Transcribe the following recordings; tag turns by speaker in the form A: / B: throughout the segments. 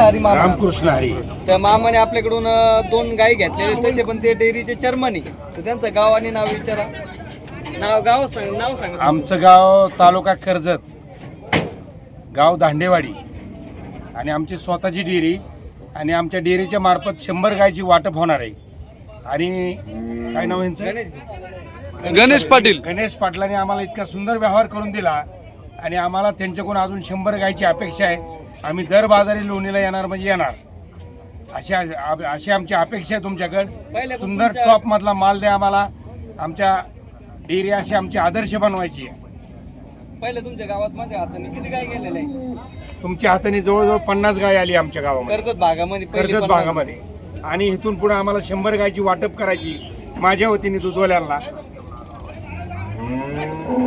A: हरी मामा.
B: रामकृष्ण हरी.
A: त्या मामाने आपल्याकडून 2 गाई घेतलेले तसे पण ते डेअरीचे चेअरमन आहे. तर त्यांचं गाव आणि नाव विचारा. नाव सांगा.
B: आमचं गाव तालुका कर्जत, गाव दांडेवाडी आणि आमची स्वतःची डेअरी आणि आमच्या डेअरीच्या मार्फत 100 गायची वाटप होणार आहे. आणि काय नाव यांचं?
C: गणेश पाटील.
B: गणेश पाटलांनी आम्हाला इतका सुंदर व्यवहार करून दिला आणि आम्हाला त्यांच्याकडून अजून 100 गायची अपेक्षा आहे. आम्ही दर बाजारी लोणीला येणार म्हणजे येणार, अशी आमची अपेक्षा आहे तुमच्याकडे. सुंदर टॉप मधला माल द्या आम्हाला. आमच्या डेअरी अशी आमची आदर्श बनवायची आहे.
A: पहिले तुमच्या गावात माझ्या हाताने किती गाय गेलेले आहे?
B: तुमच्या हाताने जवळजवळ 50 गाय आली आमच्या गावामध्ये,
A: कर्जत भागामध्ये.
B: कर्जत भागामध्ये. आणि इथून पुढे आम्हाला 100 गायची वाटप करायची माझ्या वतीने दूधवाल्यांना.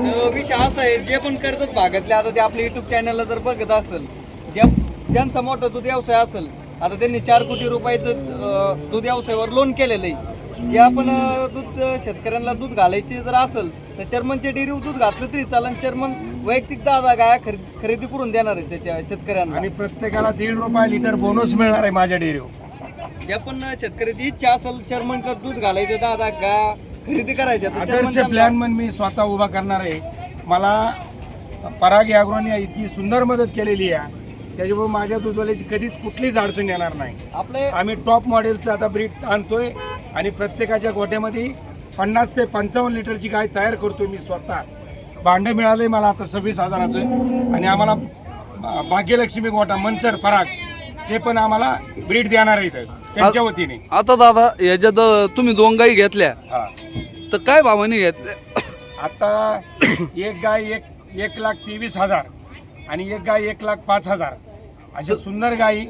A: तर विषय असा आहे, जे पण कर्जत भागातले आता ते आपल्या युट्यूब चॅनलला जर बघत असेल, ज्यांचा मोठा दूध व्यवसाय असेल, आता त्यांनी 4 कोटी रुपयाचं दूध व्यवसायावर लोन केलेलं आहे. जे आपण दूध शेतकऱ्यांना दूध घालायचे जर असेल तर चेअरमनच्या डेअरीवर दूध घातलं तरी चालेल. चेअरमन वैयक्तिक 10 गाया खरेदी करून देणार आहे त्याच्या शेतकऱ्यांना.
B: आणि प्रत्येकाला 1.5 रुपये लिटर बोनस मिळणार आहे माझ्या डेअरीवर.
A: ज्या पण शेतकऱ्याची इच्छा असेल चेअरमनकडे दूध घालायचं 10 गाया खरेदी करायच्या,
B: आदर्श प्लॅन म्हणून मी स्वतः उभा करणार आहे. मला पराग ॲग्रोनी इतकी सुंदर मदत केलेली आहे, त्याच्यामुळे माझ्या दूधवाल्याची कधीच कुठलीच अडचण येणार नाही. आम्ही टॉप मॉडेलचं आता ब्रीड आणतोय आणि प्रत्येकाच्या गोठ्यामध्ये 50 ते 55 लिटरची गाय तयार करतोय मी स्वतः. भांडं मिळालंय मला आता 26,000चं. आणि आम्हाला भाग्यलक्ष्मी गोठा मंचर पराग ते पण आम्हाला ब्रीड देणार आहे त्यांच्या वतीने.
C: आता दादा याच्यात तुम्ही 2 गाई घेतल्या
B: हा,
C: तर काय भावाने घेतल्या?
B: आता एक गाय 1,23,000 आणि एक गाय 1,05,000 अशा सुंदर गायी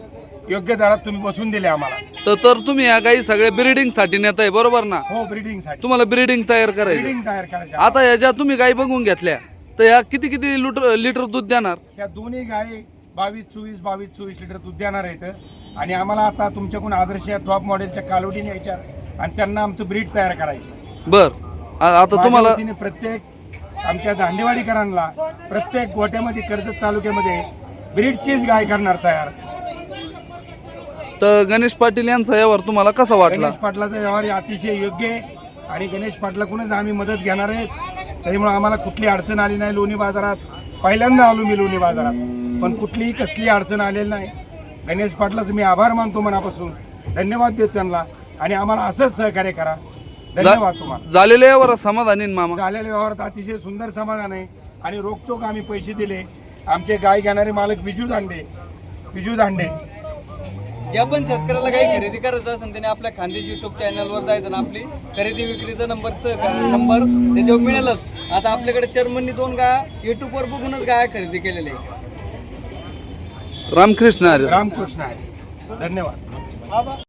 B: योग्य दरात तुम्ही बसून दिले आम्हाला.
C: तर तुम्ही या गाई सगळ्या ब्रीडिंग साठी नेताय बरोबर ना?
B: हो, ब्रीडिंग साठी.
C: तुम्हाला ब्रीडिंग तयार करायची.
B: ब्रीडिंग तयार करायची.
C: आता याच्या तुम्ही गाई बघून घेतल्या तर या किती लिटर दूध देणार?
B: ह्या दोन्ही गायी 22-24 लिटर दूध देणार आहेत. आणि आम्हाला आता तुमच्याकडून आदर्श या टॉप मॉडेलच्या कालोडी न्यायच्या आणि त्यांना आमचं ब्रीड तयार करायचे.
C: बर, आता तुम्हाला
B: प्रत्येक आमच्या दांडेवाडीकरांना प्रत्येक गोट्यामध्ये कर्जत तालुक्यामध्ये ब्रीडचीच गाय करणार तयार.
C: तर गणेश पाटील यांचा व्यवहार तुम्हाला कसा वाटला?
B: गणेश पाटलाचा व्यवहार अतिशय योग्य आहे आणि गणेश पाटलाकडूनच आम्ही मदत घेणार आहेत. त्यामुळे आम्हाला कुठली अडचण आली नाही. लोणी बाजारात पहिल्यांदा आलो मी लोणी बाजारात, पण कुठलीही कसली अडचण आलेली नाही. गणेश पाटलाचं मी आभार मानतो मनापासून. धन्यवाद देतो त्यांना आणि आम्हाला असंच सहकार्य करा. धन्यवाद तुम्हाला.
C: झालेल्या व्यवहारात समाधानी मामा?
B: झालेल्या व्यवहारात अतिशय सुंदर समाधान आहे आणि रोखचोक आम्ही पैसे दिले. आमचे गाय घेणारे मालक विजू दांडे.
A: ज्या पण शेतकऱ्याला काही खरेदी करायचं असेल त्याने आपल्या खानदेश युट्यूब चॅनलवर जायचं आणि आपली खरेदी विक्रीचा नंबर त्याच्यावर मिळेलच. आता आपल्याकडे चेअरमननी 2 गाया युट्यूबवर बघूनच गाया खरेदी केलेल्या आहे.
C: रामकृष्ण हरी.
B: रामकृष्ण हरी. धन्यवाद.